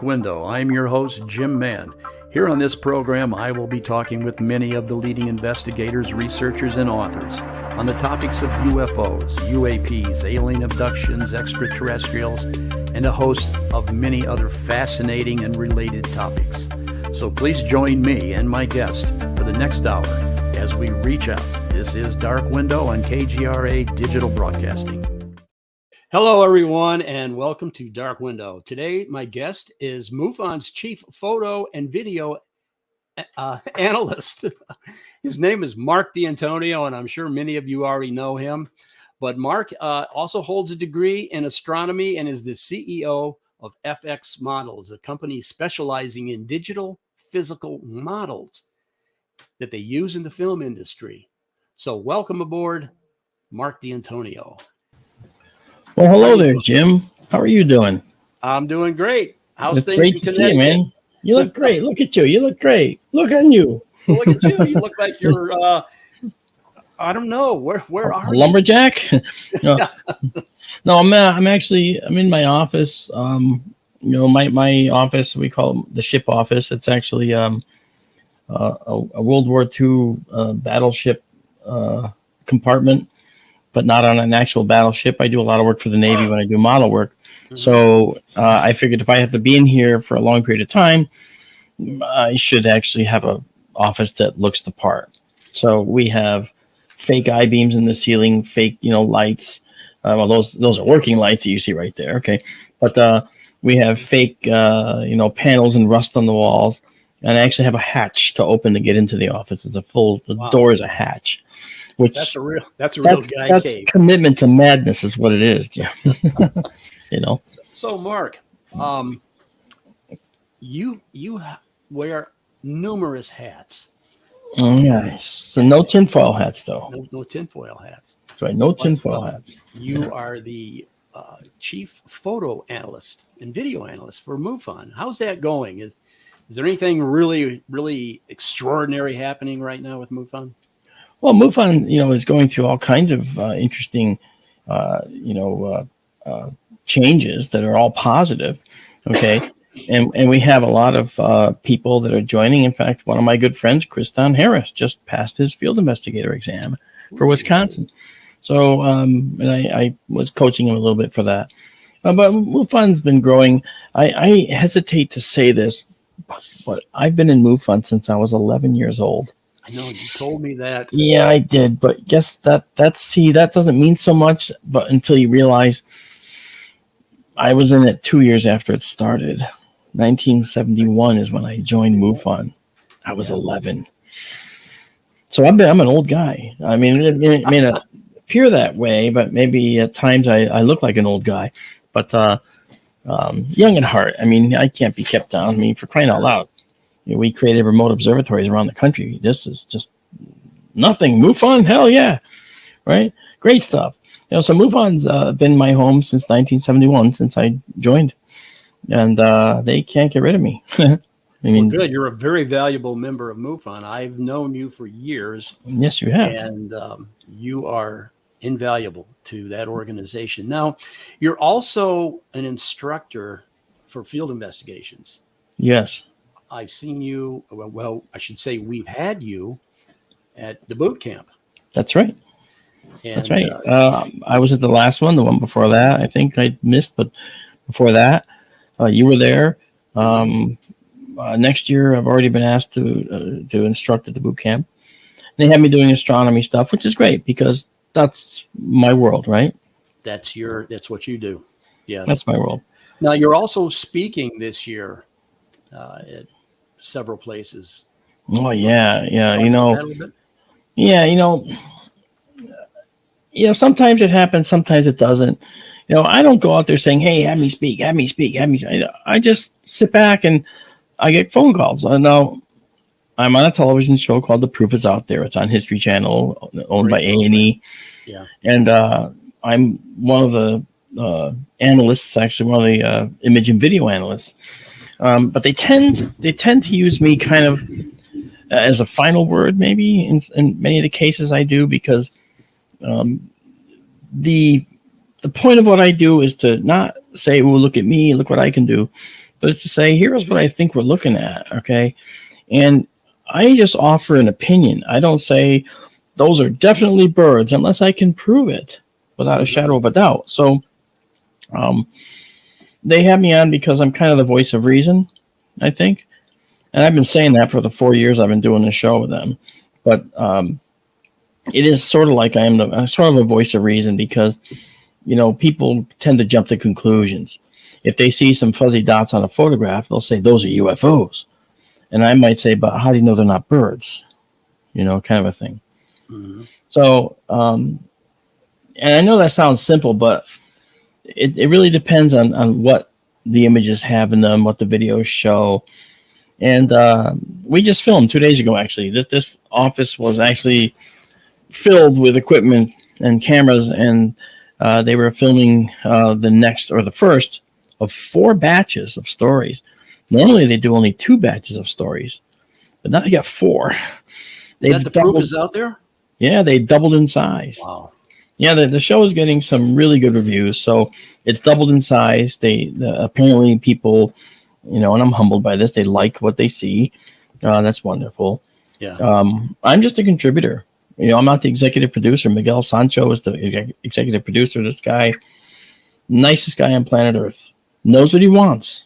Dark Window. I'm your host, Jim Mann. Here on this program, I will be talking with many of the leading investigators, researchers, and authors on the topics of UFOs, UAPs, alien abductions, extraterrestrials, and a host of many other fascinating and related topics. So please join me and my guest for the next hour as we reach out. This is Dark Window on KGRA Digital Broadcasting. Hello, everyone, and welcome to Dark Window. Today, my guest is MUFON's chief photo and video analyst. His name is Marc Dantonio, and I'm sure many of you already know him. But Marc also holds a degree in astronomy and is the CEO of FX Models, a company specializing in digital physical models that they use in the film industry. So welcome aboard, Marc Dantonio. Well, hello there, Jim. How are you doing? I'm doing great. How's it's things great in to see you, man. You look great. Look at you. You look great. Look on you. Look at you. You look like you're, I don't know. Where are you? Lumberjack? No, I'm in my office. My office, we call it the ship office. It's actually a World War II battleship compartment, but not on an actual battleship. I do a lot of work for the Navy when I do model work. Mm-hmm. So I figured if I have to be in here for a long period of time, I should actually have an office that looks the part. So we have fake I-beams in the ceiling, fake, lights. Well, those are working lights that you see right there. Okay. But we have fake, panels and rust on the walls. And I actually have a hatch to open to get into the office. It's the door is a hatch. Which that's a real guy that's cave. Commitment to madness is what it is, Jim. So Marc, you wear numerous hats. Yes. So no tinfoil hats, though. No tinfoil hats. That's right. No tinfoil hats. You are the chief photo analyst and video analyst for MUFON. How's that going? Is there anything really, really extraordinary happening right now with MUFON? Well, MUFON, is going through all kinds of interesting, changes that are all positive. Okay. and we have a lot of people that are joining. In fact, one of my good friends, Kriston Harris, just passed his field investigator exam for Wisconsin. So, and I was coaching him a little bit for that. But MUFON's been growing. I hesitate to say this, but I've been in MUFON since I was 11 years old. I know you told me that. Yeah, I did, but guess that doesn't mean so much. But until you realize, I was in it 2 years after it started. 1971 is when I joined MUFON. I was 11, so I'm an old guy. I mean, it may not appear that way, but maybe at times I look like an old guy. But young at heart. I mean, I can't be kept down. I mean, for crying out loud. We created remote observatories around the country. This is just nothing. MUFON, hell yeah, right? Great stuff. So MUFON's been my home since 1971, since I joined, and they can't get rid of me. Well, good. You're a very valuable member of MUFON. I've known you for years. Yes, you have. And you are invaluable to that organization. Now, you're also an instructor for field investigations. Yes. I've seen you, well, I should say we've had you at the boot camp. That's right. And, that's right. I was at the last one, the one before that. I think I missed, but before that, you were there. Next year, I've already been asked to instruct at the boot camp. They have me doing astronomy stuff, which is great because that's my world, right? That's what you do. Yeah, that's my world. Now, you're also speaking this year at several places. Oh yeah. Sometimes it happens, sometimes it doesn't. I don't go out there saying, "Hey, have me speak." I just sit back and I get phone calls. Now, I'm on a television show called The Proof Is Out There. It's on History Channel, owned by A&E. Yeah. And I'm one of the analysts, actually one of the image and video analysts. But they tend to use me kind of as a final word, maybe in many of the cases I do, because the point of what I do is to not say, "Oh, look at me, look what I can do," but it's to say, here's what I think we're looking at, okay? And I just offer an opinion. I don't say those are definitely birds unless I can prove it without a shadow of a doubt. So they have me on because I'm kind of the voice of reason, I think. And I've been saying that for the 4 years I've been doing this show with them. But it is sort of like I'm sort of a voice of reason because, you know, people tend to jump to conclusions. If they see some fuzzy dots on a photograph, they'll say those are UFOs. And I might say, but how do you know they're not birds? You know, kind of a thing. Mm-hmm. So, and I know that sounds simple, but it really depends on what the images have in them, what the videos show. And we just filmed 2 days ago, actually. This office was actually filled with equipment and cameras, and they were filming the first of 4 batches of stories. Normally, they do only 2 batches of stories, but now they got 4. Is that the proof is out there? Yeah, they doubled in size. Wow. Yeah, the show is getting some really good reviews, so it's doubled in size. Apparently people, you know, and I'm humbled by this, they like what they see. That's wonderful. Yeah. I'm just a contributor. You know, I'm not the executive producer. Miguel Sancho is the executive producer. This guy, nicest guy on planet Earth, knows what he wants.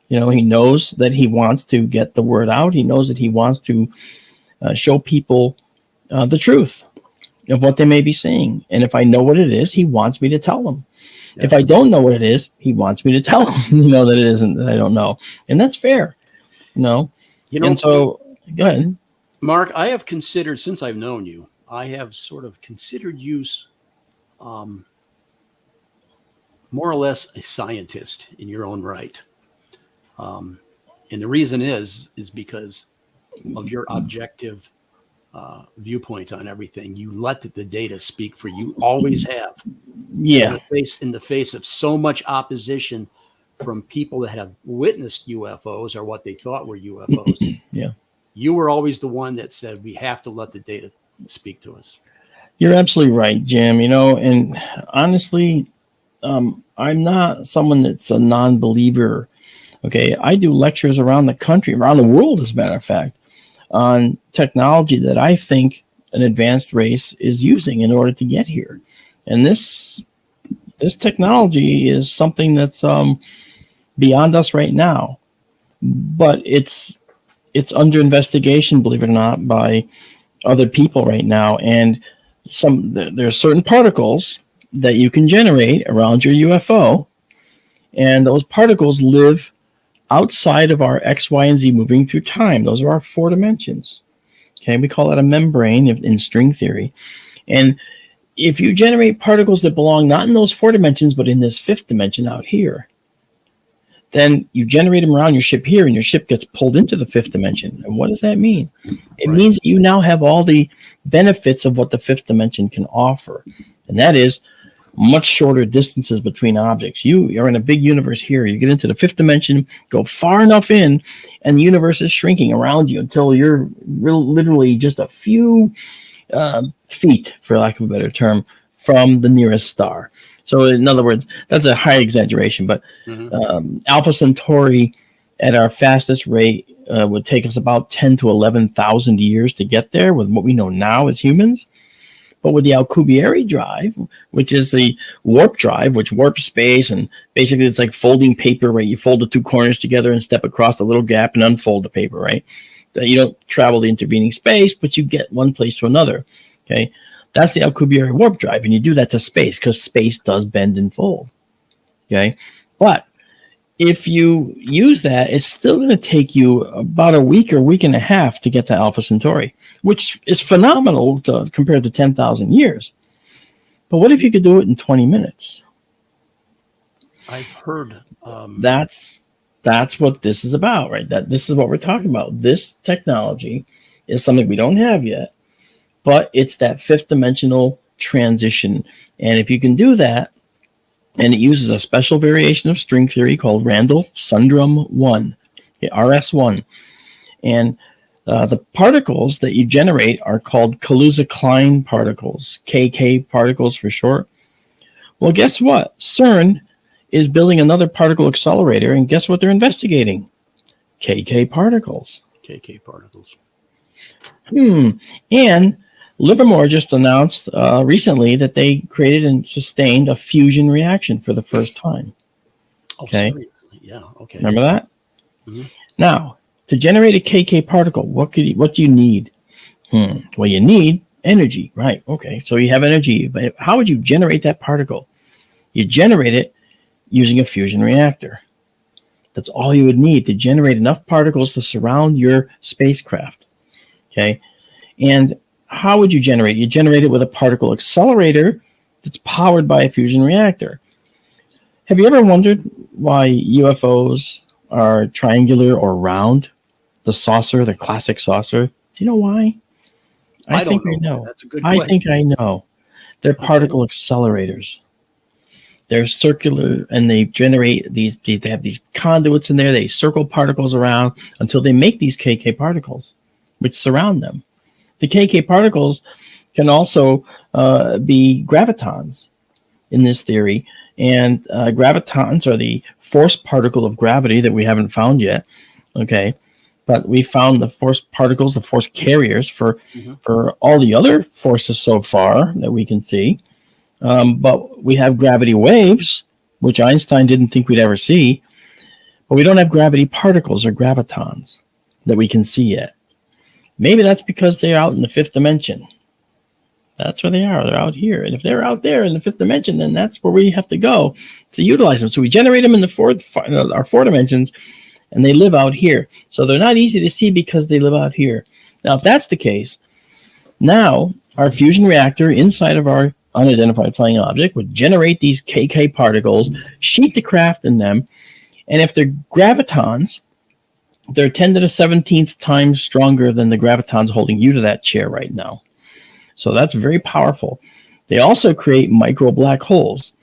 You know, he knows that he wants to get the word out. He knows that he wants to show people the truth of what they may be seeing. And if I know what it is, he wants me to tell them. Yeah. If I don't know what it is, he wants me to tell him, you know, that it isn't, that I don't know. And that's fair, you know. And so, go ahead. Mark, I have considered, since I've known you, I have sort of considered you more or less a scientist in your own right. And the reason is because of your objective viewpoint on everything. You let the data speak for you. Always have. Yeah. In the face of so much opposition from people that have witnessed UFOs or what they thought were UFOs. Yeah. You were always the one that said we have to let the data speak to us. You're absolutely right, Jim. You know, and honestly, I'm not someone that's a non-believer. Okay, I do lectures around the country, around the world, as a matter of fact, on technology that I think an advanced race is using in order to get here. And this technology is something that's beyond us right now, but it's under investigation, believe it or not, by other people right now. And there are certain particles that you can generate around your UFO, and those particles live outside of our X, Y, and Z moving through time. Those are our 4 dimensions. Okay, we call that a membrane in string theory. And if you generate particles that belong not in those 4 dimensions, but in this 5th dimension out here, then you generate them around your ship here, and your ship gets pulled into the 5th dimension. And what does that mean? It means that you now have all the benefits of what the 5th dimension can offer. And that is much shorter distances between objects. You are in a big universe here. You get into the 5th dimension, go far enough in, and the universe is shrinking around you until you're literally just a few feet, for lack of a better term, from the nearest star. So in other words, that's a high exaggeration, but Alpha Centauri at our fastest rate would take us about 10 to 11,000 years to get there with what we know now as humans. But with the Alcubierre drive, which is the warp drive, which warps space, and basically it's like folding paper, right? You fold the 2 corners together and step across a little gap and unfold the paper, right? You don't travel the intervening space, but you get one place to another, okay? That's the Alcubierre warp drive, and you do that to space because space does bend and fold, okay? But if you use that, it's still going to take you about a week or week and a half to get to Alpha Centauri, which is phenomenal compared to 10,000 years. But what if you could do it in 20 minutes? I've heard. That's what this is about, right? This is what we're talking about. This technology is something we don't have yet, but it's that 5th dimensional transition. And if you can do that, and it uses a special variation of string theory called Randall-Sundrum 1, RS1. And the particles that you generate are called Kaluza-Klein particles, KK particles for short. Well, guess what? CERN is building another particle accelerator, and guess what they're investigating? KK particles. KK particles. And Livermore just announced recently that they created and sustained a fusion reaction for the first time. Okay. Seriously? Yeah. Okay. Remember that? Now, to generate a KK particle, what do you need? Well, you need energy, right? Okay. So you have energy, but how would you generate that particle? You generate it using a fusion reactor. That's all you would need to generate enough particles to surround your spacecraft. Okay. And how would you generate? You generate it with a particle accelerator that's powered by a fusion reactor. Have you ever wondered why UFOs are triangular or round? The saucer, the classic saucer. Do you know why? I think I know. That's a good question. I think I know. They're particle accelerators. They're circular, and they generate these. They have these conduits in there. They circle particles around until they make these KK particles, which surround them. The KK particles can also be gravitons in this theory, and gravitons are the force particle of gravity that we haven't found yet. Okay, but we found the force particles, the force carriers for all the other forces so far that we can see. But we have gravity waves, which Einstein didn't think we'd ever see. But we don't have gravity particles or gravitons that we can see yet. Maybe that's because they're out in the fifth dimension. That's where they are. They're out here. And if they're out there in the fifth dimension, then that's where we have to go to utilize them. So we generate them in the our four dimensions, and they live out here. So they're not easy to see because they live out here. Now, if that's the case, now our fusion reactor inside of our unidentified flying object would generate these KK particles, sheet the craft in them, and if they're gravitons, they're 10 to the 17th times stronger than the gravitons holding you to that chair right now. So that's very powerful. They also create micro black holes,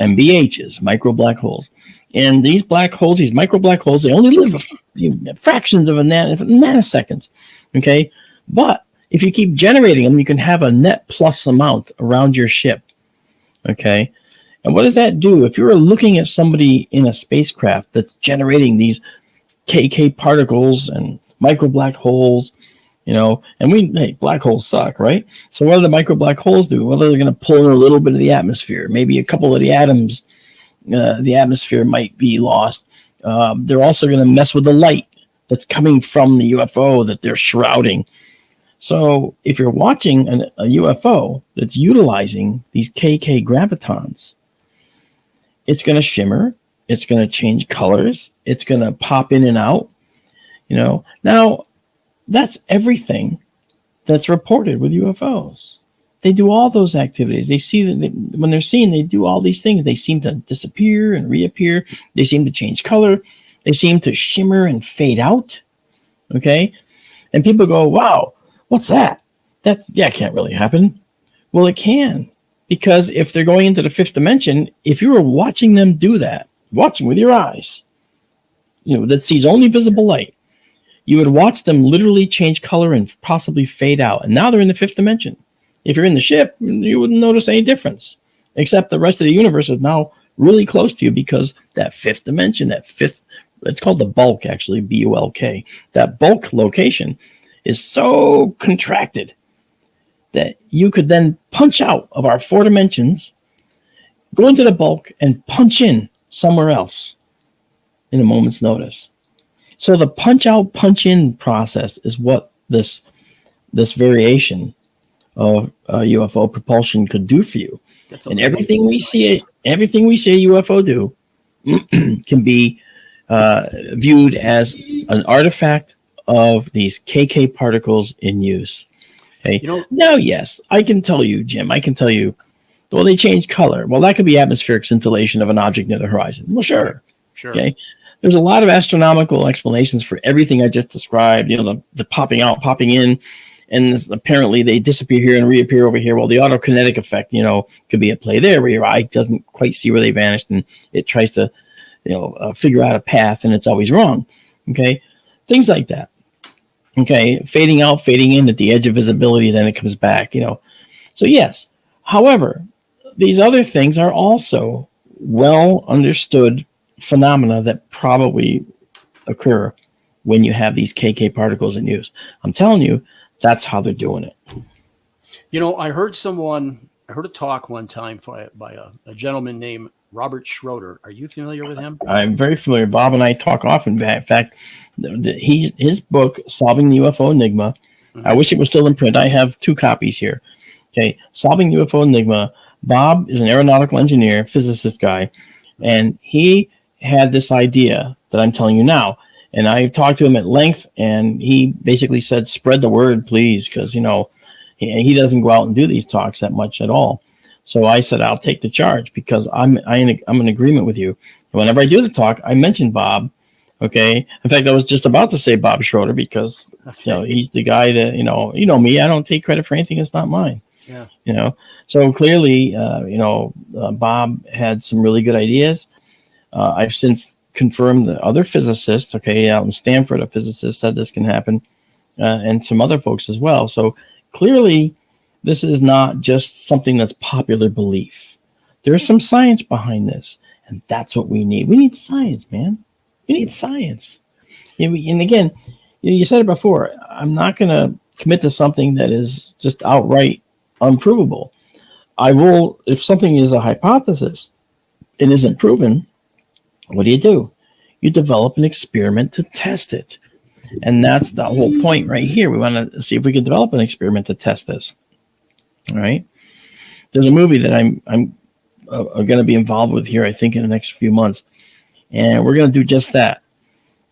MBHs, micro black holes. And these black holes, these micro black holes, they only live fractions of nanoseconds, okay? But if you keep generating them, you can have a net plus amount around your ship, okay? And what does that do? If you're looking at somebody in a spacecraft that's generating these KK particles and micro black holes, and black holes suck, right? So what do the micro black holes do? Well, they're going to pull in a little bit of the atmosphere, maybe a couple of the atoms. The atmosphere might be lost. They're also going to mess with the light that's coming from the UFO that they're shrouding. So if you're watching a UFO that's utilizing these KK gravitons, it's going to shimmer. It's going to change colors. It's going to pop in and out. Now that's everything that's reported with UFOs. They do all those activities. They see that when they're seen, they do all these things. They seem to disappear and reappear. They seem to change color. They seem to shimmer and fade out. Okay. And people go, wow, what's that? That can't really happen. Well, it can, because if they're going into the fifth dimension, if you were watching them do that, watching with your eyes, that sees only visible light, you would watch them literally change color and possibly fade out. And now they're in the fifth dimension. If you're in the ship, you wouldn't notice any difference, except the rest of the universe is now really close to you because that fifth dimension, it's called the bulk, actually, BULK. That bulk location is so contracted that you could then punch out of our four dimensions, go into the bulk, and punch in somewhere else in a moment's notice. So the punch out, punch in process is what this variation of UFO propulsion could do for you. And everything we see a UFO do can be viewed as an artifact of these KK particles in use. Okay. Now, yes, I can tell you, Jim, well, they change color. Well, that could be atmospheric scintillation of an object near the horizon. Well, sure. Okay. There's a lot of astronomical explanations for everything I just described, the popping out, popping in, and apparently they disappear here and reappear over here. Well, the autokinetic effect, could be at play there, where your eye doesn't quite see where they vanished, and it tries to, figure out a path, and it's always wrong. Okay. Things like that. Okay. Fading out, fading in at the edge of visibility, then it comes back, So yes, however, these other things are also well understood phenomena that probably occur when you have these KK particles in use. I'm telling you, that's how they're doing it. I heard a talk one time by a gentleman named Robert Schroeder. Are you familiar with him? I'm very familiar. Bob and I talk often. In fact, his book, Solving the UFO Enigma, I wish it was still in print. I have 2 copies here. Okay, Solving the UFO Enigma. Bob is an aeronautical engineer, physicist guy, and he had this idea that I'm telling you now. And I talked to him at length, and he basically said, spread the word, please, because, he doesn't go out and do these talks that much at all. So I said, I'll take the charge because I'm in agreement with you. And whenever I do the talk, I mention Bob. Okay. In fact, I was just about to say Bob Schroeder because, he's the guy that, you know me, I don't take credit for anything that's not mine. Yeah. So clearly, Bob had some really good ideas. I've since confirmed that other physicists, out in Stanford, a physicist said this can happen, and some other folks as well. So clearly, this is not just something that's popular belief. There's some science behind this, and that's what we need. We need science, man. We need science. And again, you said it before, I'm not going to commit to something that is just outright unprovable. I will, if something is a hypothesis and isn't proven, what do? You develop an experiment to test it. And that's the whole point right here. We want to see if we can develop an experiment to test this. All right. There's a movie that I'm going to be involved with here, I think, in the next few months. And we're going to do just that.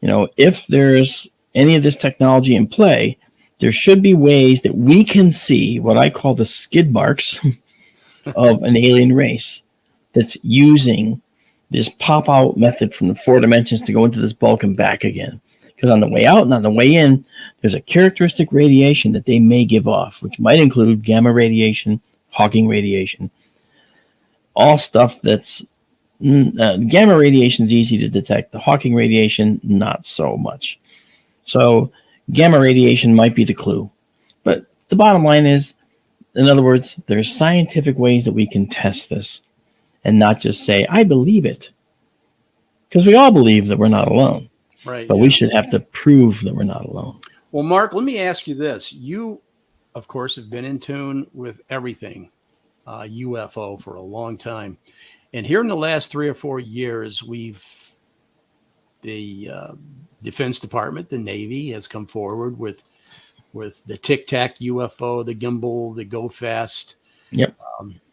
If there's any of this technology in play, there should be ways that we can see what I call the skid marks of an alien race that's using this pop-out method from the 4 dimensions to go into this bulk and back again. Because on the way out and on the way in, there's a characteristic radiation that they may give off, which might include gamma radiation, Hawking radiation, all stuff that's gamma radiation is easy to detect. The Hawking radiation, not so much. So gamma radiation might be the clue. But the bottom line is, in other words, there's scientific ways that we can test this and not just say, I believe it. Because we all believe that we're not alone. Right. But we should have to prove that we're not alone. Well, Mark, let me ask you this. You, of course, have been in tune with everything UFO for a long time. And here in the last 3 or 4 years, the Defense Department, the Navy, has come forward with the Tic Tac UFO, the gimbal, the Go Fast. Yep.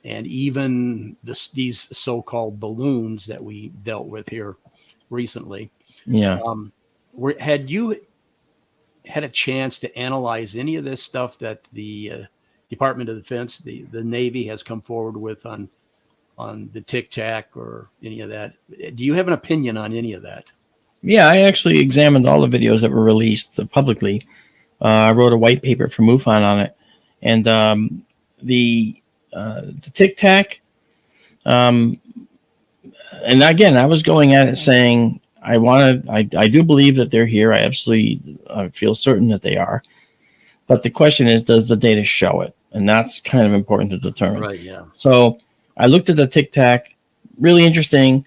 And even these so-called balloons that we dealt with here recently. Yeah. Had you had a chance to analyze any of this stuff that the Department of Defense, the Navy, has come forward with on the Tic Tac or any of that? Do you have an opinion on any of that? Yeah, I actually examined all the videos that were released publicly. I wrote a white paper for MUFON on it, and the Tic Tac. And again, I was going at it saying I do believe that they're here. I absolutely feel certain that they are. But the question is, does the data show it? And that's kind of important to determine. Right. Yeah. So I looked at the Tic Tac, really interesting.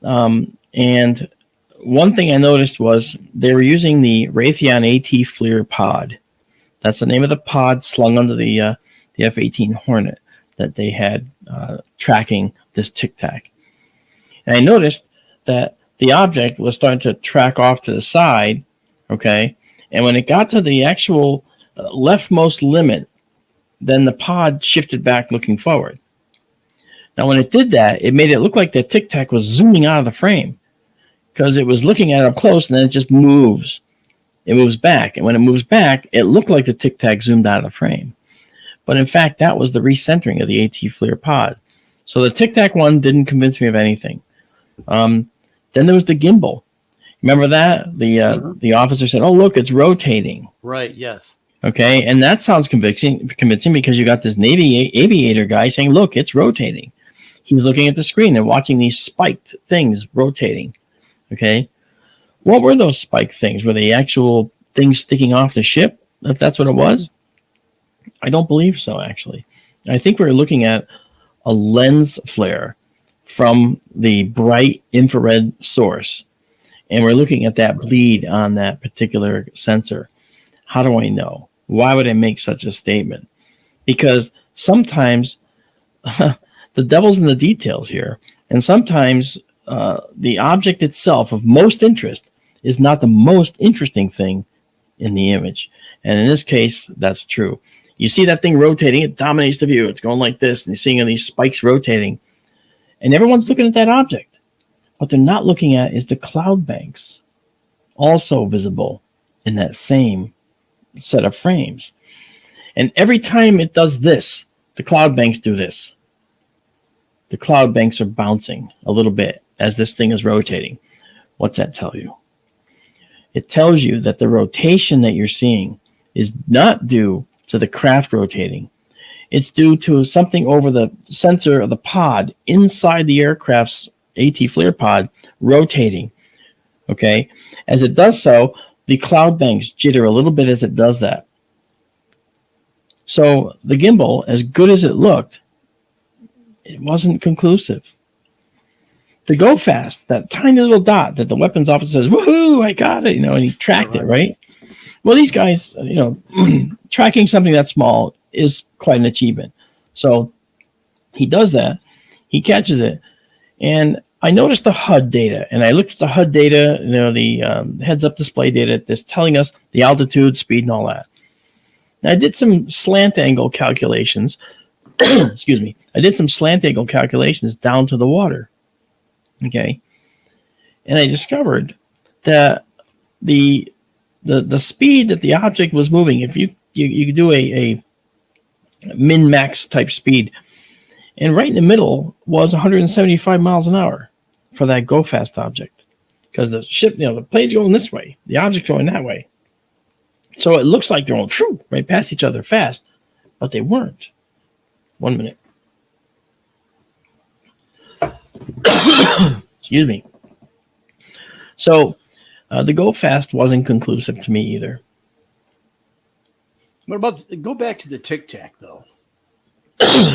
And one thing I noticed was they were using the Raytheon AT FLIR pod. That's the name of the pod slung under the F-18 Hornet that they had tracking this Tic Tac. And I noticed that the object was starting to track off to the side, okay? And when it got to the actual leftmost limit, then the pod shifted back looking forward. Now, when it did that, it made it look like the Tic Tac was zooming out of the frame because it was looking at it up close, and then it just moves. It moves back. And when it moves back, it looked like the Tic Tac zoomed out of the frame. But in fact, that was the recentering of the AT FLIR pod. So the Tic Tac one didn't convince me of anything. Then there was the gimbal. Remember that? The officer said, oh, look, it's rotating. Right, yes. Okay, and that sounds convincing because you got this Navy aviator guy saying, look, it's rotating. He's looking at the screen and watching these spiked things rotating. Okay, what were those spiked things? Were they actual things sticking off the ship, if that's what it was? I don't believe so, actually. I think we're looking at a lens flare from the bright infrared source, and we're looking at that bleed on that particular sensor. How do I know? Why would I make such a statement? Because sometimes the devil's in the details here, and sometimes the object itself of most interest is not the most interesting thing in the image. And in this case, that's true. You see that thing rotating, it dominates the view. It's going like this, and you're seeing these spikes rotating. And everyone's looking at that object. What they're not looking at is the cloud banks, also visible in that same set of frames. And every time it does this, the cloud banks do this. The cloud banks are bouncing a little bit as this thing is rotating. What's that tell you? It tells you that the rotation that you're seeing is not due to the craft rotating. It's due to something over the sensor of the pod inside the aircraft's AT FLIR pod rotating. Okay? As it does so, the cloud banks jitter a little bit as it does that. So the gimbal, as good as it looked, it wasn't conclusive. To go fast, that tiny little dot that the weapons officer says, "Woohoo, I got it," and he tracked it, right? Well, these guys, tracking something that small is quite an achievement. So he does that, he catches it, and I noticed the HUD data, and I looked at the HUD data, the heads-up display data that's telling us the altitude, speed, and all that. Now, I did some slant angle calculations. Excuse me. I did some slant angle calculations down to the water. Okay, and I discovered that the speed that the object was moving, if you do a min-max type speed, and right in the middle was 175 miles an hour for that go fast object, because the ship, the plane's going this way, the object's going that way, so it looks like they're going right past each other fast, but they weren't. 1 minute. Excuse me. So the go fast wasn't conclusive to me either. What about go back to the Tic Tac though?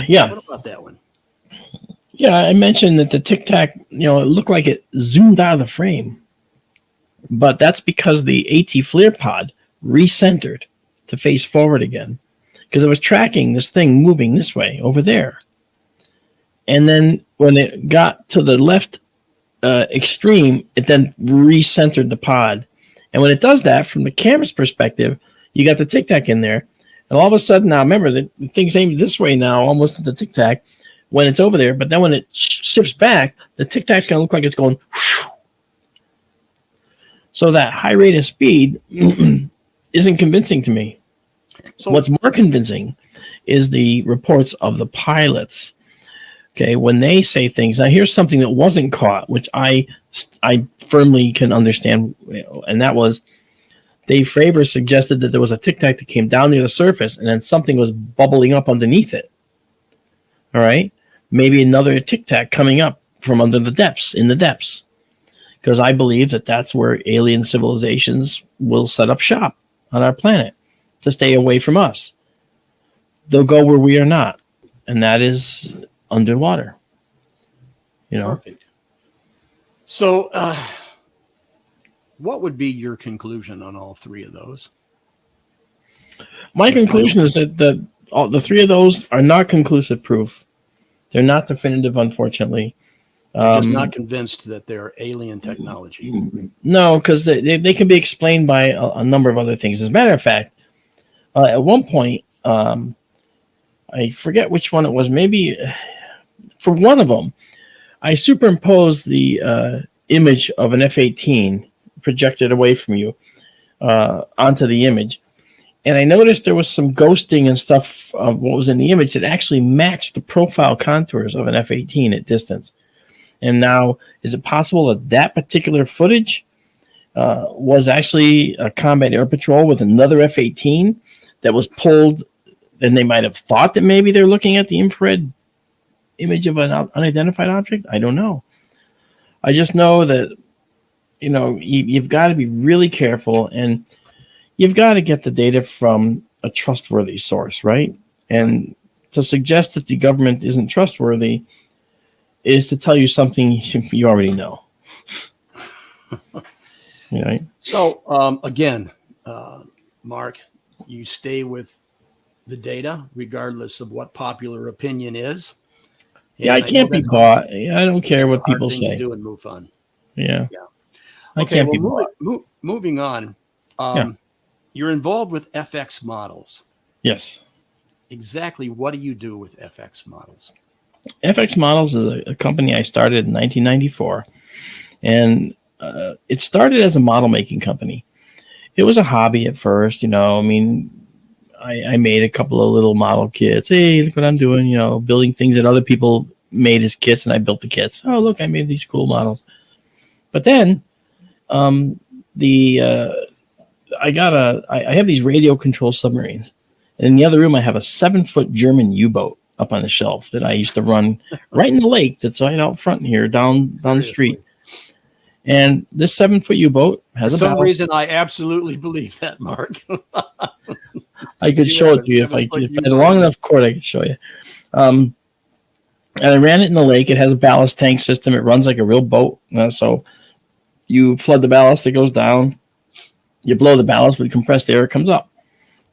Yeah. What about that one? Yeah, I mentioned that the Tic Tac, it looked like it zoomed out of the frame, but that's because the AT FLIR pod recentered to face forward again, because it was tracking this thing moving this way over there. And then when it got to the left extreme, it then recentered the pod. And when it does that, from the camera's perspective, you got the Tic Tac in there. And all of a sudden, now remember, the thing's aimed this way now, almost at the Tic Tac, when it's over there. But then when it shifts back, the Tic Tac's going to look like it's going whoosh. So that high rate of speed isn't convincing to me. So what's more convincing is the reports of the pilots. Okay, when they say things. Now, here's something that wasn't caught, which I firmly can understand, and that was Dave Fravor suggested that there was a Tic Tac that came down near the surface, and then something was bubbling up underneath it. All right, maybe another Tic Tac coming up from under the depths, in the depths, because I believe that that's where alien civilizations will set up shop on our planet to stay away from us. They'll go where we are not, and that is underwater. Perfect. So what would be your conclusion on all three of those? My conclusion is that the three of those are not conclusive proof. They're not definitive, unfortunately. I'm just not convinced that they're alien technology. No, because they can be explained by a number of other things. As a matter of fact, at one point, I forget which one it was. Maybe for one of them, I superimposed the image of an F-18 projected away from you onto the image. And I noticed there was some ghosting and stuff of what was in the image that actually matched the profile contours of an F-18 at distance. And now, is it possible that that particular footage was actually a combat air patrol with another F-18 that was pulled, and they might have thought that maybe they're looking at the infrared image of an unidentified object? I don't know. I just know that, you've got to be really careful, and you've got to get the data from a trustworthy source, right? And to suggest that the government isn't trustworthy is to tell you something you already know. Right? So again, Mark, you stay with the data regardless of what popular opinion is. Yeah, I can't be bought. I don't care what people say. To do and move on. Yeah. I Okay. can't be bought. Moving on. You're involved with FX models. Yes. Exactly. What do you do with FX models? FX Models is a company I started in 1994, and it started as a model making company. It was a hobby at first, you know. I mean, I made a couple of little model kits. Hey, look what I'm doing, you know, building things that other people made as kits, and I built the kits. Oh, look, I made these cool models. But then, I have these radio control submarines, and in the other room I have a 7-foot German U-boat up on the shelf that I used to run right in the lake that's right out front here, down the street. And this 7-foot U-boat has For some reason, I absolutely believe that, Mark. I could show it to you if I had a long enough cord. I could show you. And I ran it in the lake. It has a ballast tank system. It runs like a real boat. So you flood the ballast, it goes down. You blow the ballast with compressed air, it comes up.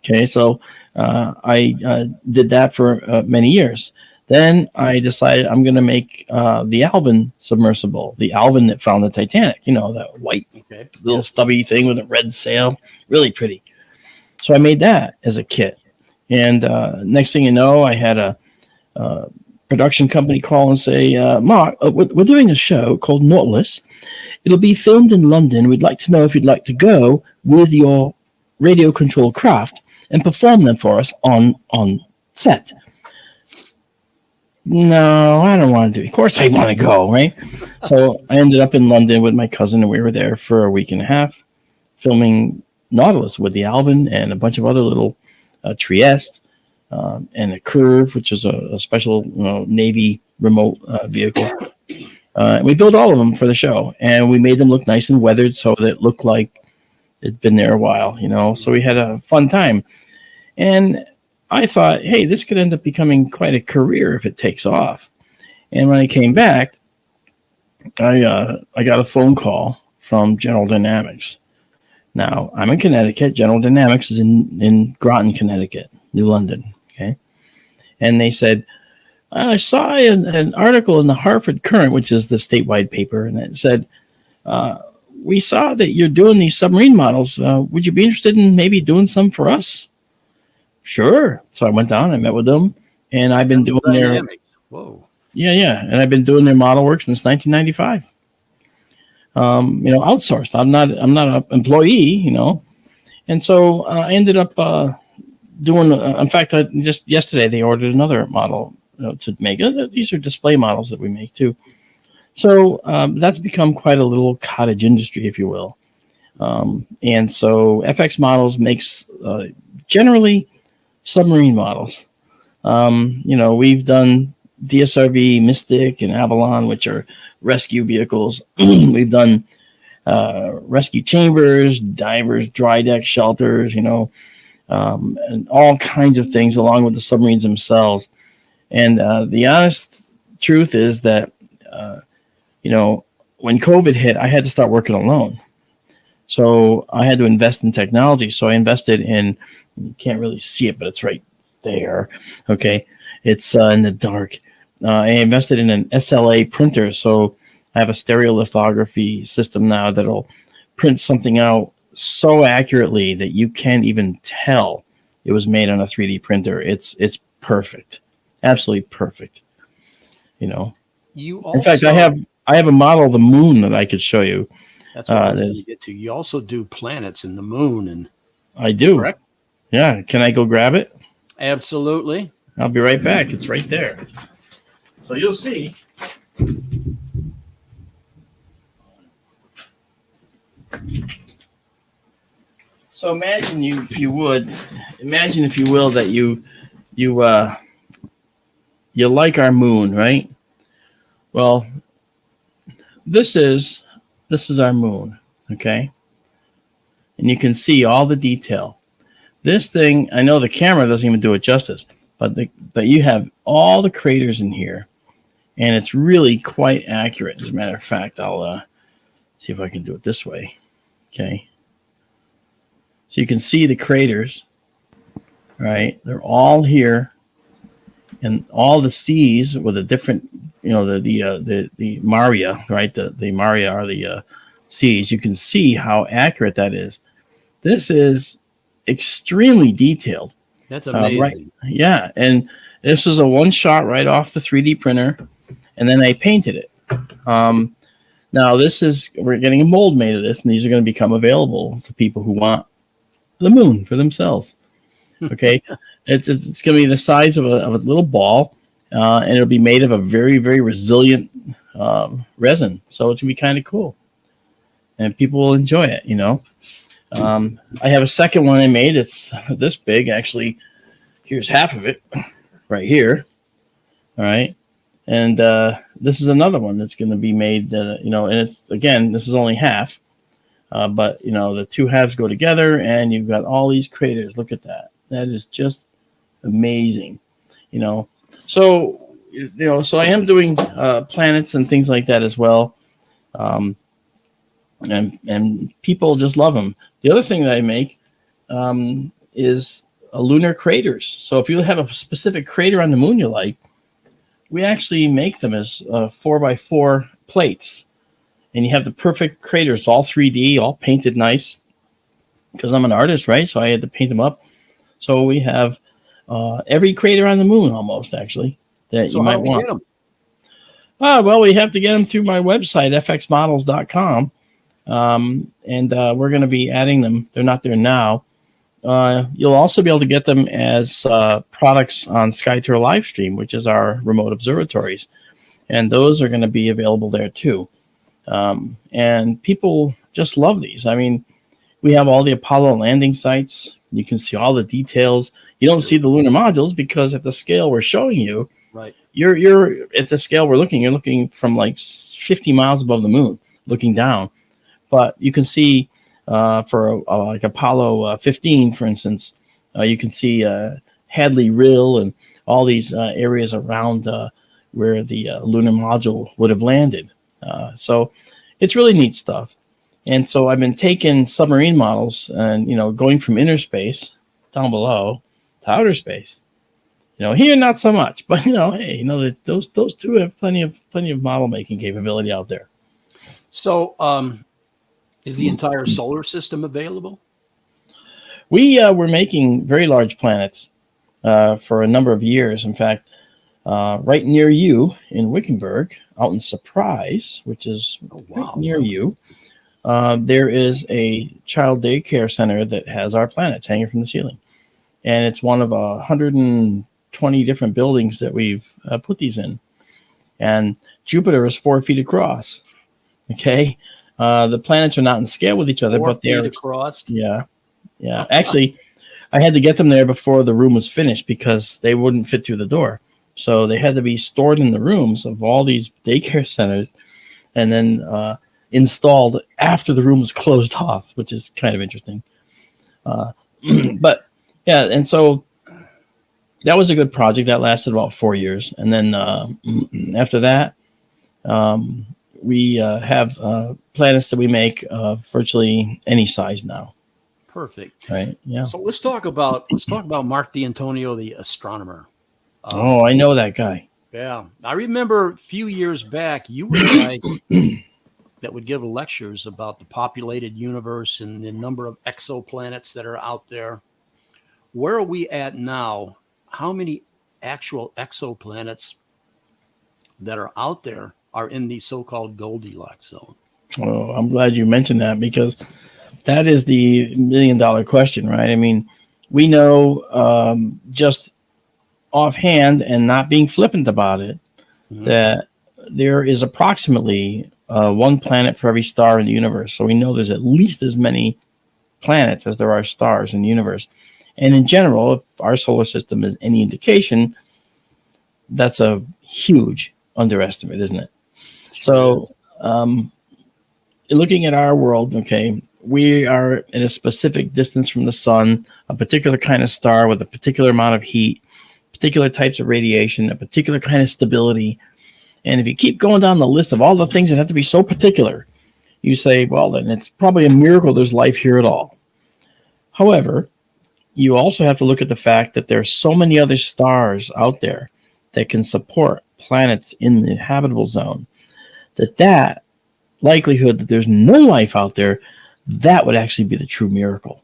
Okay, so I did that for many years. Then I decided I'm going to make the Alvin submersible, the Alvin that found the Titanic. You know, that white little stubby thing with a red sail, really pretty. So I made that as a kit. And next thing you know, I had a production company call and say, Mark, we're doing a show called Nautilus. It'll be filmed in London. We'd like to know if you'd like to go with your radio control craft and perform them for us on set. No, I don't want to do it. Of course I want to go, right? So I ended up in London with my cousin, and we were there for a week and a half filming Nautilus with the Alvin and a bunch of other little Trieste and a Curve, which is a special Navy remote vehicle. We built all of them for the show, and we made them look nice and weathered so that it looked like it'd been there a while, you know. So we had a fun time. And I thought, hey, this could end up becoming quite a career if it takes off. And when I came back, I got a phone call from General Dynamics. Now, I'm in Connecticut. General Dynamics is in Groton, Connecticut, New London. Okay. And they said, I saw an article in the Hartford Courant, which is the statewide paper, and it said, we saw that you're doing these submarine models. Would you be interested in maybe doing some for us? Sure. So I went down, I met with them, and I've been doing their and I've been doing their model work since 1995. Outsourced. I'm not an employee, you know. And so I ended up doing. In fact, just yesterday they ordered another model to make. These are display models that we make too. So that's become quite a little cottage industry, if you will. And so FX Models makes generally submarine models. We've done DSRV, Mystic, and Avalon, which are rescue vehicles. We've done rescue chambers, divers, dry deck shelters, and all kinds of things along with the submarines themselves. And the honest truth is that, when COVID hit, I had to start working alone. So I had to invest in technology. So I invested in, you can't really see it, but it's right there. Okay. It's in the dark. I invested in an SLA printer. So I have a stereolithography system now that'll print something out so accurately that you can't even tell it was made on a 3D printer. It's perfect. Absolutely perfect. In fact, I have a model of the moon that I could show you. That's what I'm going to get to. You also do planets in the moon, and I do. Correct? Yeah. Can I go grab it? Absolutely. I'll be right back. It's right there. So you'll see. So imagine if you will, that you like our moon, right? Well, this is our moon, okay? And you can see all the detail. This thing, I know the camera doesn't even do it justice, but you have all the craters in here. and it's really quite accurate. As a matter of fact, I'll see if I can do it this way. Okay. So you can see the craters, right? They're all here, and all the seas with a different, the Maria, right? The Maria are the seas. You can see how accurate that is. This is extremely detailed. That's amazing. Right? Yeah, and this is a one shot right off the 3D printer, and then I painted it. Now we're getting a mold made of this, and these are going to become available to people who want the moon for themselves. Okay, it's going to be the size of a little ball, and it'll be made of a very, very resilient resin. So it's going to be kind of cool, and people will enjoy it. I have a second one I made. It's this big, actually. Here's half of it, right here. All right. And this is another one that's going to be made, and it's, again, this is only half, but, the two halves go together, and you've got all these craters. Look at that. That is just amazing, So, so I am doing planets and things like that as well, and people just love them. The other thing that I make is lunar craters. So if you have a specific crater on the moon you like, we actually make them as 4x4 plates, and you have the perfect craters, all 3D, all painted nice, because I'm an artist, right? So I had to paint them up. So we have every crater on the moon almost, actually, that you might want. Get them? Well, we have to get them through my website, fxmodels.com, and we're going to be adding them. They're not there now. You'll also be able to get them as products on SkyTour Livestream, which is our remote observatories. And those are going to be available there too. And people just love these. I mean, we have all the Apollo landing sites. You can see all the details. You don't see the lunar modules because at the scale we're showing you, right? It's a scale you're looking from like 50 miles above the moon, looking down. But you can see for like Apollo 15, for instance, you can see Hadley Rill and all these areas around where the lunar module would have landed. So it's really neat stuff. And so I've been taking submarine models and, going from inner space down below to outer space. Here not so much, but hey, those two have plenty of model making capability out there. So, is the entire solar system available? We were making very large planets for a number of years. In fact, right near you in Wickenburg, out in Surprise, which is right near you, there is a child daycare center that has our planets hanging from the ceiling. And it's one of 120 different buildings that we've put these in. And Jupiter is 4 feet across. Okay. The planets are not in scale with each other, but they're across. Yeah. Actually, I had to get them there before the room was finished because they wouldn't fit through the door. So they had to be stored in the rooms of all these daycare centers and then installed after the room was closed off, which is kind of interesting. But yeah, and so that was a good project that lasted about 4 years. And then after that, we have planets that we make virtually any size now. Perfect. Right. Yeah. So let's talk about Marc Dantonio, the astronomer. I know that guy. Yeah, I remember a few years back you were the guy that would give lectures about the populated universe and the number of exoplanets that are out there. Where are we at now? How many actual exoplanets that are out there are in the so-called Goldilocks zone? Oh, I'm glad you mentioned that because that is the $1 million question, right? I mean, we know just offhand and not being flippant about it, that there is approximately one planet for every star in the universe. So we know there's at least as many planets as there are stars in the universe. And in general, if our solar system is any indication, that's a huge underestimate, isn't it? Sure. So looking at our world, okay, we are in a specific distance from the sun, a particular kind of star with a particular amount of heat, particular types of radiation, a particular kind of stability. And if you keep going down the list of all the things that have to be so particular, you say, well, then it's probably a miracle there's life here at all. However, you also have to look at the fact that there are so many other stars out there that can support planets in the habitable zone, that likelihood that there's no life out there, that would actually be the true miracle.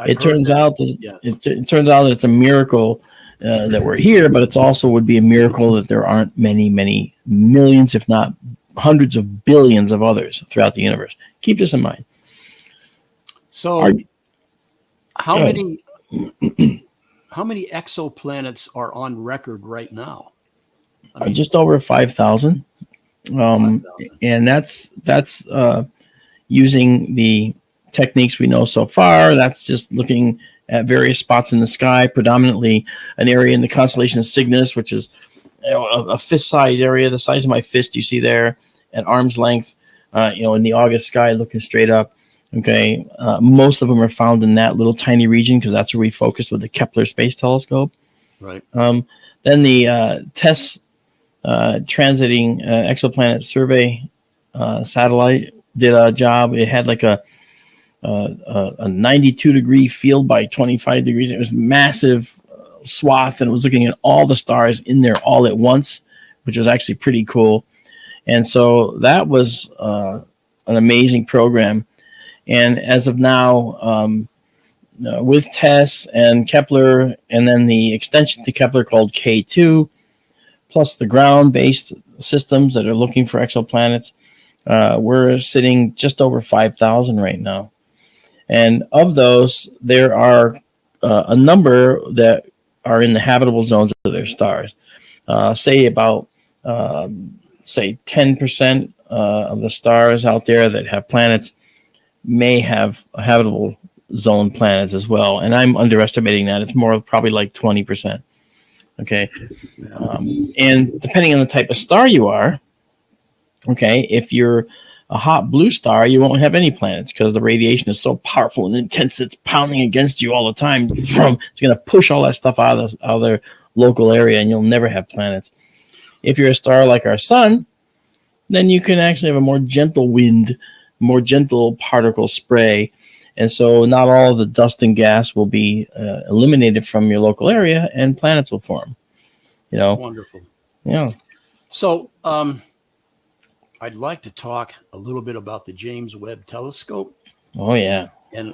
It turns out that it's a miracle that we're here, but it also would be a miracle that there aren't many, many millions, if not hundreds of billions of others throughout the universe. Keep this in mind. So, how many exoplanets are on record right now? I mean, just over 5,000. 5,000. And that's using the techniques we know so far. That's just looking at various spots in the sky, predominantly an area in the constellation of Cygnus, which is a fist-size area, the size of my fist you see there, at arm's length, in the August sky looking straight up. Okay, most of them are found in that little tiny region because that's where we focus with the Kepler Space Telescope. Right. Then the TESS transiting exoplanet survey satellite did a job. It had like a 92-degree field by 25 degrees. It was massive swath, and it was looking at all the stars in there all at once, which was actually pretty cool. And so that was an amazing program. And as of now, with TESS and Kepler, and then the extension to Kepler called K2, plus the ground-based systems that are looking for exoplanets, we're sitting just over 5,000 right now. And of those, there are a number that are in the habitable zones of their stars. Say 10% of the stars out there that have planets may have habitable zone planets as well. And I'm underestimating that. It's more probably like 20%. Okay. And depending on the type of star you are, okay, if you're a hot blue star, you won't have any planets because the radiation is so powerful and intense, it's pounding against you all the time. It's going to push all that stuff out of their local area, and you'll never have planets. If you're a star like our sun, then you can actually have a more gentle wind, more gentle particle spray. And so not all of the dust and gas will be eliminated from your local area, and planets will form. Wonderful. Yeah. So I'd like to talk a little bit about the James Webb Telescope. Oh, yeah. And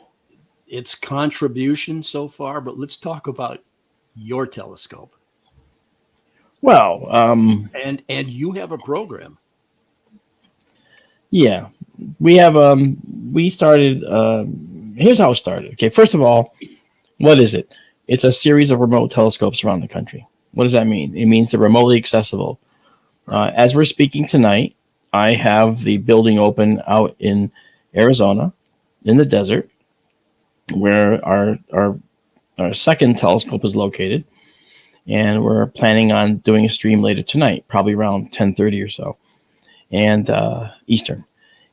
its contribution so far, but let's talk about your telescope. Well, and you have a program. Yeah, we have. We started. Here's how it started. Okay, first of all, what is it? It's a series of remote telescopes around the country. What does that mean? It means they're remotely accessible. As we're speaking tonight, I have the building open out in Arizona, in the desert, where our second telescope is located, and we're planning on doing a stream later tonight, probably around 10:30 or so, and Eastern.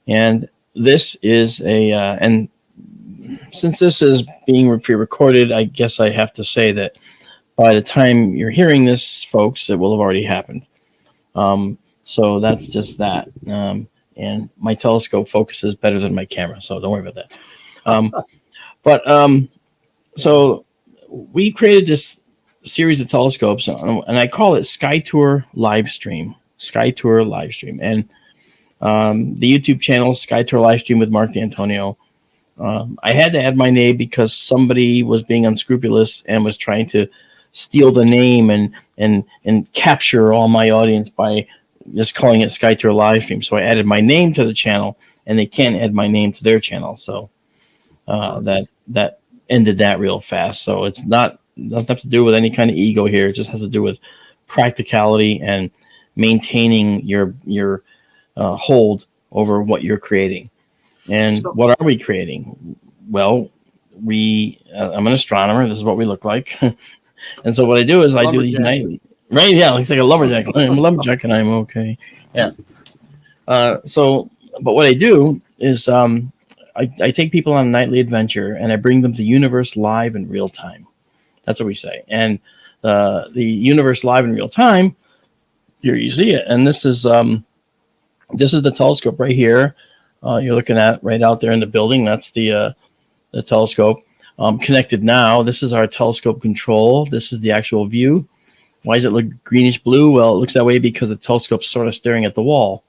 And this is and since this is being pre-recorded, I guess I have to say that by the time you're hearing this, folks, it will have already happened. So that's just that. And my telescope focuses better than my camera, so don't worry about that. So we created this series of telescopes, and I call it Sky Tour Livestream. Sky Tour Livestream. And the YouTube channel, Sky Tour Livestream with Marc Dantonio. I had to add my name because somebody was being unscrupulous and was trying to steal the name and capture all my audience by just calling it Sky Tour Livestream. So I added my name to the channel, and they can't add my name to their channel. So that ended that real fast. So it doesn't have to do with any kind of ego here. It just has to do with practicality and maintaining your hold over what you're creating. And so, what are we creating? Well, I'm an astronomer. This is what we look like. And so what I do is I do these nightly. Right? Yeah, looks like a lumberjack. I'm a lumberjack and I'm okay. Yeah. But what I do is I take people on a nightly adventure and I bring them to the universe live in real time. That's what we say. And the universe live in real time Here you see it, and this is the telescope right here. You're looking at right out there in the building. That's the telescope. Connected now. This is our telescope control. This is the actual view. Why does it look greenish blue? Well, it looks that way because the telescope's sort of staring at the wall.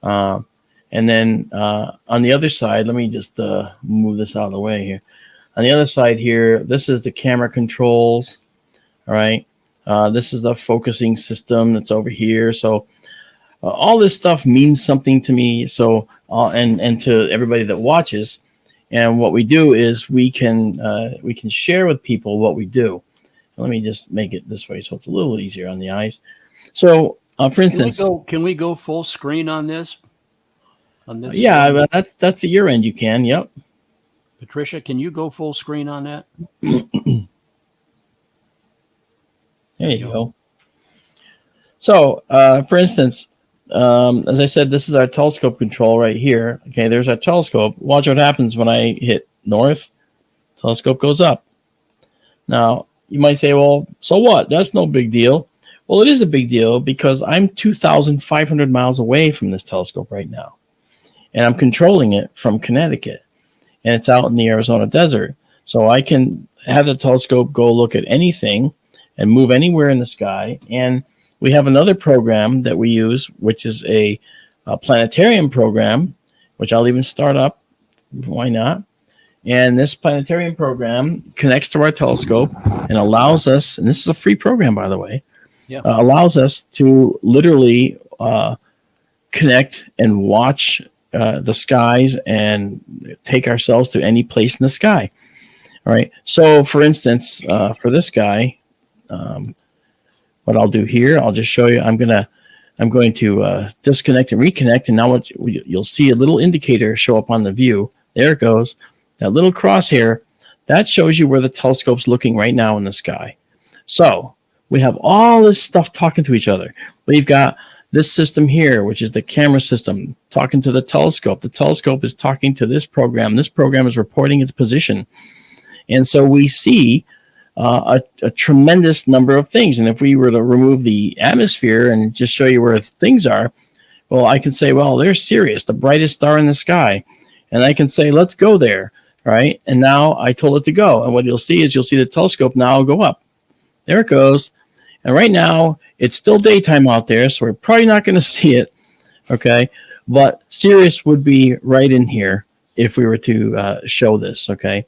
And then on the other side, let me just move this out of the way here. On the other side here, this is the camera controls. All right. This is the focusing system that's over here. So all this stuff means something to me. So and to everybody that watches. And what we do is we can share with people what we do. Let me just make it this way so it's a little easier on the eyes. So, for instance, can we go full screen on this? Yeah, but that's at your end. You can. Yep. Patricia, can you go full screen on that? There you go. So, for instance, as I said, this is our telescope control right here. Okay, there's our telescope. Watch what happens when I hit north. Telescope goes up. Now, you might say, well, so what? That's no big deal. Well, it is a big deal because I'm 2,500 miles away from this telescope right now. And I'm controlling it from Connecticut. And it's out in the Arizona desert. So I can have the telescope go look at anything and move anywhere in the sky. And we have another program that we use, which is a planetarium program, which I'll even start up. Why not? And this planetarium program connects to our telescope and allows us, and this is a free program, by the way, allows us to literally connect and watch the skies and take ourselves to any place in the sky. All right. So, for instance, for this guy, what I'll do here, I'll just show you. I'm going to disconnect and reconnect, and now you'll see a little indicator show up on the view. There it goes. That little crosshair, that shows you where the telescope's looking right now in the sky. So we have all this stuff talking to each other. We've got this system here, which is the camera system, talking to the telescope. The telescope is talking to this program. This program is reporting its position. And so we see a tremendous number of things. And if we were to remove the atmosphere and just show you where things are, well, I can say, well, there's Sirius, the brightest star in the sky. And I can say, let's go there. Right. And now I told it to go. And what you'll see is the telescope now go up. There it goes. And right now it's still daytime out there. So we're probably not going to see it. OK, but Sirius would be right in here if we were to show this. OK,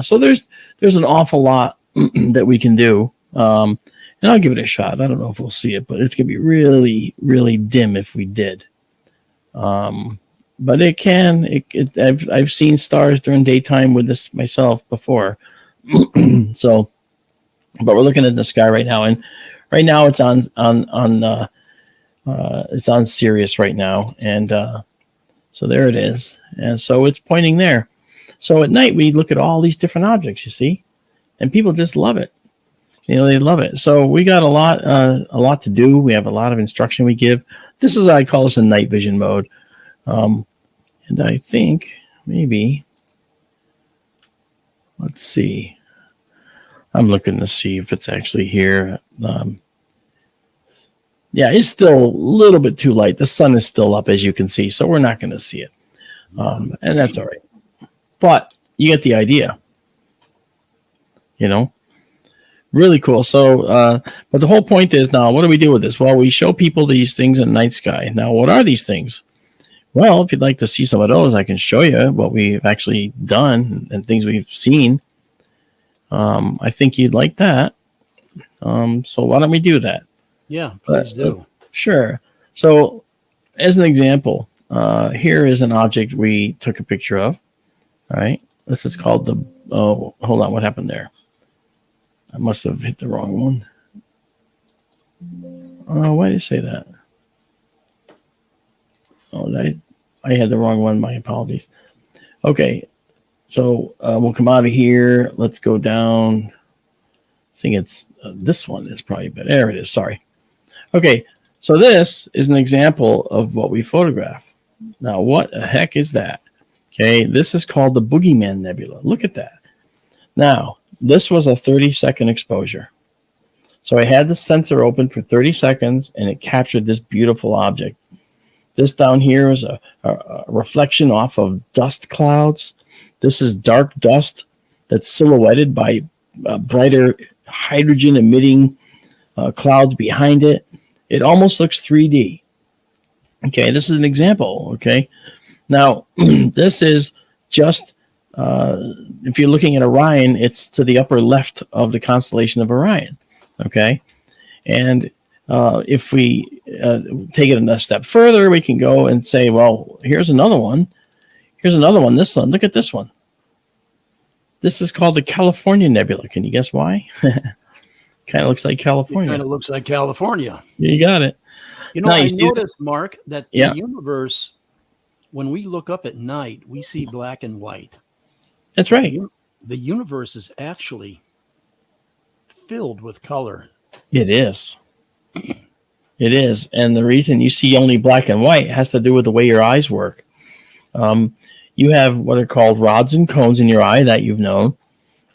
so there's an awful lot that we can do. And I'll give it a shot. I don't know if we'll see it, but it's going to be really, really dim if we did. But it can. I've seen stars during daytime with this myself before. So, but we're looking at the sky right now, and right now it's on it's on Sirius right now, and so there it is, and so it's pointing there. So at night we look at all these different objects, you see, and people just love it. They love it. So we got a lot to do. We have a lot of instruction we give. This is, I call this a night vision mode. And I think maybe, let's see. I'm looking to see if it's actually here. Yeah, it's still a little bit too light. The sun is still up, as you can see, so we're not going to see it. And that's all right. But you get the idea. Really cool. So, but the whole point is now, what do we do with this? Well, we show people these things in the night sky. Now, what are these things? Well, if you'd like to see some of those, I can show you what we've actually done and things we've seen. I think you'd like that. So why don't we do that? Yeah, please do. Sure. So as an example, here is an object we took a picture of. All right. This is called hold on. What happened there? I must have hit the wrong one. Why did it say that? Oh, I had the wrong one. My apologies. Okay, so we'll come out of here. Let's go down. I think it's this one is probably better. There it is. Sorry. Okay, so this is an example of what we photograph. Now, what the heck is that? Okay, this is called the Boogeyman Nebula. Look at that. Now, this was a 30-second exposure. So I had the sensor open for 30 seconds, and it captured this beautiful object. This down here is a reflection off of dust clouds. This is dark dust that's silhouetted by brighter hydrogen-emitting clouds behind it. It almost looks 3D. Okay, this is an example. Okay, now this is just if you're looking at Orion, it's to the upper left of the constellation of Orion. Okay, and if we take it a step further, we can go and say, well, here's another one. Here's another one. This one. Look at this one. This is called the California Nebula. Can you guess why? Kind of looks like California. It kind of looks like California. You got it. You know, I noticed, Mark, that Yeah. the universe, when we look up at night, we see black and white. That's right. The universe is actually filled with color. It is. It is. And the reason you see only black and white has to do with the way your eyes work. You have what are called rods and cones in your eye that you've known.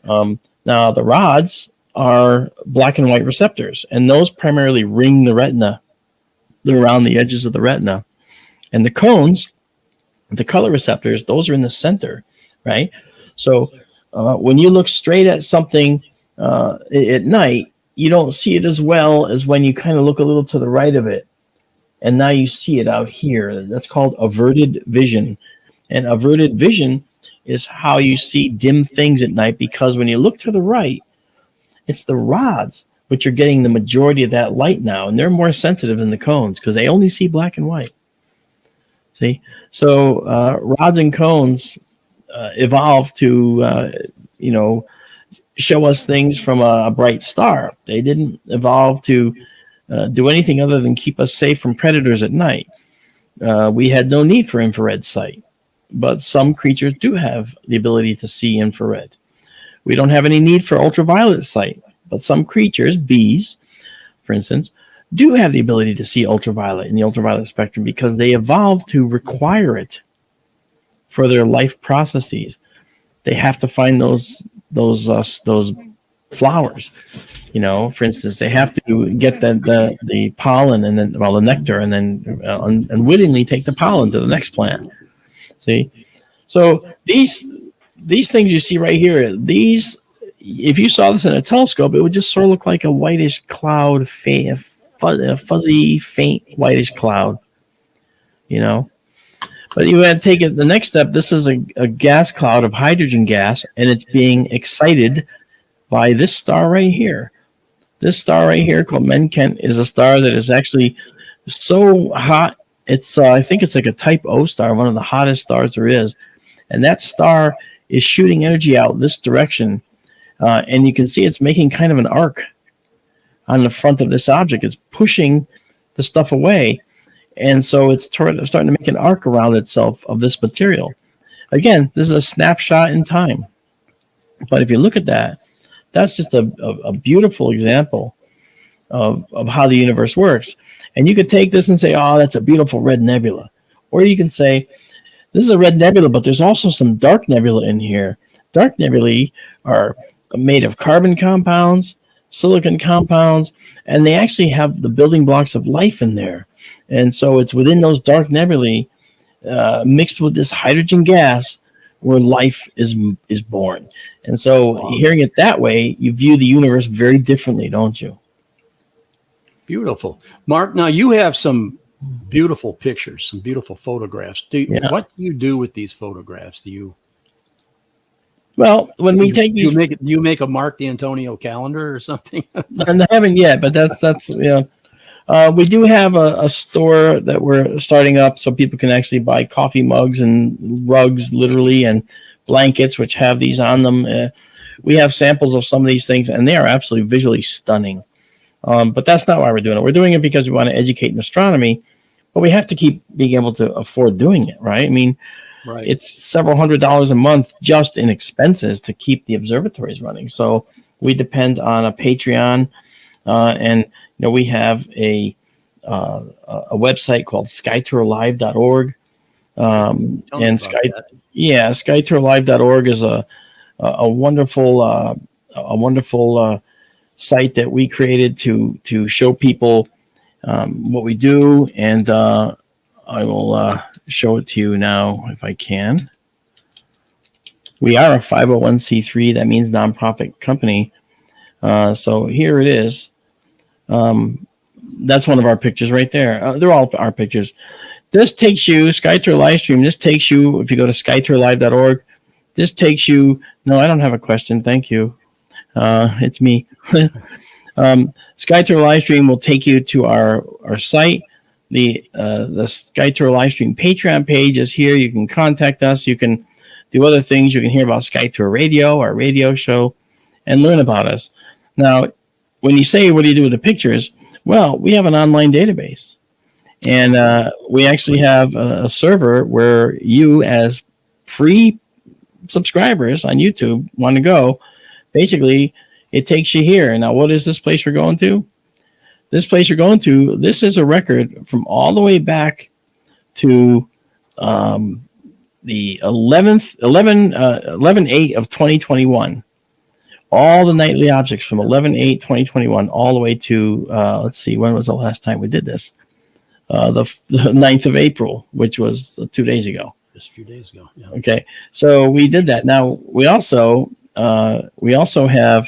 Now, the rods are black and white receptors, and those primarily ring the retina. They're around the edges of the retina. And the cones, the color receptors, those are in the center, right? So when you look straight at something at night, you don't see it as well as when you kind of look a little to the right of it. And now you see it out here. That's called averted vision. And averted vision is how you see dim things at night, because when you look to the right, it's the rods which are getting the majority of that light now. And they're more sensitive than the cones because they only see black and white. See? So rods and cones evolved to, show us things from a bright star. They didn't evolve to do anything other than keep us safe from predators at night. We had no need for infrared sight, but some creatures do have the ability to see infrared. We don't have any need for ultraviolet sight, but some creatures, bees, for instance, do have the ability to see ultraviolet in the ultraviolet spectrum because they evolved to require it for their life processes. They have to find those flowers. For instance, they have to get the pollen and then, the nectar, and then unwittingly take the pollen to the next plant. See, so these things you see right here, if you saw this in a telescope, it would just sort of look like a whitish cloud, fuzzy, faint whitish cloud. But you had to take it the next step. This is a gas cloud of hydrogen gas, and it's being excited by this star right here. This star right here called Menken is a star that is actually so hot. It's I think it's like a type O star, one of the hottest stars there is. And that star is shooting energy out this direction. And you can see it's making kind of an arc on the front of this object. It's pushing the stuff away. And so it's starting to make an arc around itself of this material. Again, this is a snapshot in time. But if you look at that, that's just a beautiful example of how the universe works. And you could take this and say, oh, that's a beautiful red nebula. Or you can say, this is a red nebula, but there's also some dark nebula in here. Dark nebulae are made of carbon compounds, silicon compounds, and they actually have the building blocks of life in there. And so it's within those dark nebulae mixed with this hydrogen gas where life is born. And so hearing it that way, you view the universe very differently, don't you? Beautiful. Mark, now you have some beautiful pictures, some beautiful photographs. What do you do with these photographs? Well, when we take these, do you make a Marc Dantonio calendar or something? And I haven't yet, but that's we do have a store that we're starting up so people can actually buy coffee mugs and rugs, literally, and blankets which have these on them. We have samples of some of these things, and they are absolutely visually stunning. But that's not why we're doing it. We're doing it because we want to educate in astronomy, but we have to keep being able to afford doing it, right? I mean, right. It's several $100s a month just in expenses to keep the observatories running. So we depend on a Patreon, and we have a website called skytourlive.org. Skytourlive.org is a wonderful site that we created to show people what we do, and I will show it to you now if I can. We are a 501c3. That means nonprofit company. So here it is. That's one of our pictures right there. They're all our pictures. This takes you, SkyTour Livestream, this takes you, if you go to skytourlive.org, this takes you, no, I don't have a question. Thank you. It's me. SkyTour Livestream will take you to our site. The SkyTour Livestream Patreon page is here. You can contact us. You can do other things. You can hear about SkyTour Radio, our radio show, and learn about us. Now, when you say, what do you do with the pictures? Well, we have an online database. And we actually have a server where you, as free subscribers on YouTube, want to go. Basically, it takes you here. Now, what is this place we're going to? This place you're going to, this is a record from all the way back to the 11/8 of 2021. All the nightly objects from 11/8/2021 all the way to, let's see, when was the last time we did this? The 9th of April, which was 2 days ago. Just a few days ago. Yeah. Okay, so we did that. Now we also have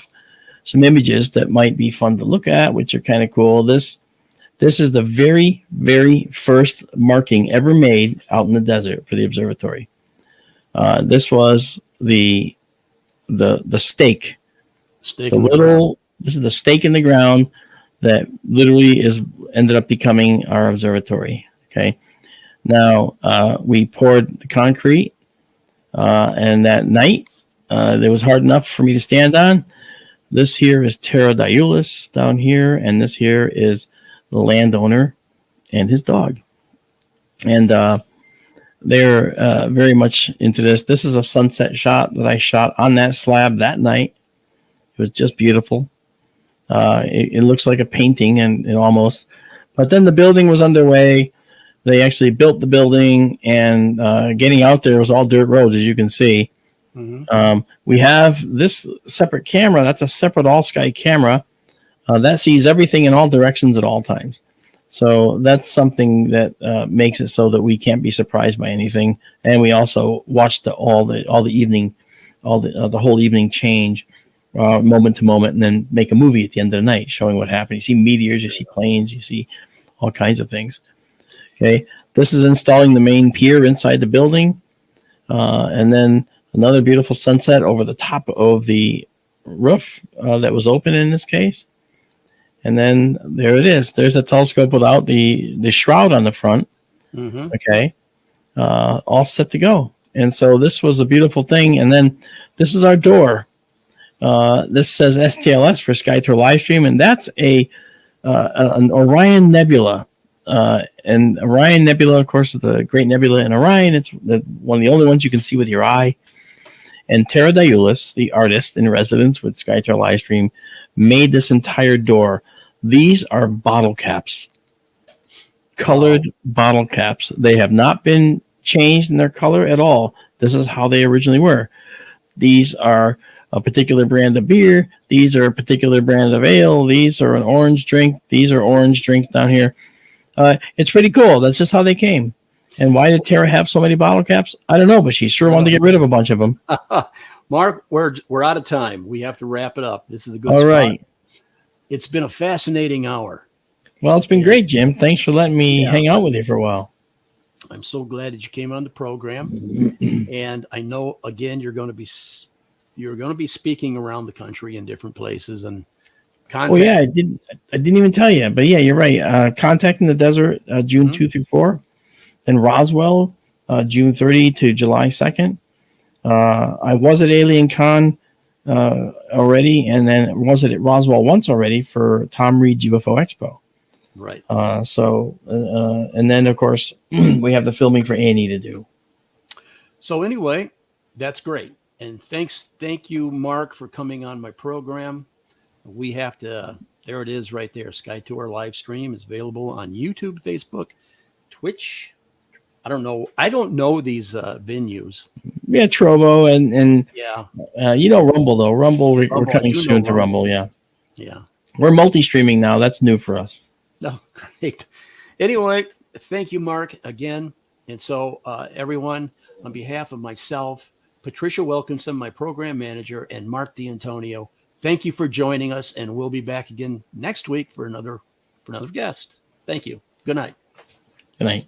some images that might be fun to look at, which are kind of cool. This is the very, very first marking ever made out in the desert for the observatory. This was the stake. This is the stake in the ground that literally ended up becoming our observatory. Okay. Now we poured the concrete, and that night it was hard enough for me to stand on. This here is Terra Diulis down here, and this here is the landowner and his dog. And they're very much into this. This is a sunset shot that I shot on that slab that night. It was just beautiful. It looks like a painting, and almost. But then the building was underway. They actually built the building, and getting out there was all dirt roads, as you can see. Mm-hmm. We have this separate camera. That's a separate all-sky camera that sees everything in all directions at all times. So that's something that makes it so that we can't be surprised by anything. And we also watch the whole evening change moment to moment, and then make a movie at the end of the night showing what happened. You see meteors, you see planes, you see all kinds of things. Okay, this is installing the main pier inside the building, and then another beautiful sunset over the top of the roof that was open in this case. And then there it is. There's a telescope without the shroud on the front. Mm-hmm. Okay, all set to go. And so this was a beautiful thing. And then this is our door. This says STLS for SkyTour Livestream, and that's an Orion Nebula. And Orion Nebula, of course, is the Great Nebula in Orion. It's one of the only ones you can see with your eye. And Terra Diulis, the artist in residence with SkyTour Livestream, made this entire door. These are bottle caps, colored bottle caps. They have not been changed in their color at all. This is how they originally were. These are a particular brand of beer. These are a particular brand of ale. These are an orange drink. These are orange drinks down here. It's pretty cool. That's just how they came. And why did Terra have so many bottle caps? I don't know, but she sure wanted to get rid of a bunch of them. Mark, we're out of time. We have to wrap it up. This is a good spot. All right. It's been a fascinating hour. Well, it's been great, Jim. Thanks for letting me hang out with you for a while. I'm so glad that you came on the program. And I know, again, you're going to be speaking around the country in different places, and Oh yeah, I didn't even tell you, but yeah, you're right. Contact in the Desert, June 2 through 4, then Roswell, June 30 to July 2nd. I was at Alien Con already, and then was at Roswell once already for Tom Reed's UFO Expo. Right. And then of course we have the filming for A&E to do. So anyway, that's great, and thank you, Mark, for coming on my program. We have to, there it is right there. SkyTour live stream is available on YouTube, Facebook, Twitch. I don't know these venues. Yeah, Trovo and yeah. Rumble though. Rumble, we're coming soon to Rumble. Yeah. Yeah. We're multi-streaming now. That's new for us. No, great. Anyway, thank you, Mark, again. And so, everyone, on behalf of myself, Patricia Wilkinson, my program manager, and Marc Dantonio, thank you for joining us, and we'll be back again next week for another guest. Thank you. Good night. Good night.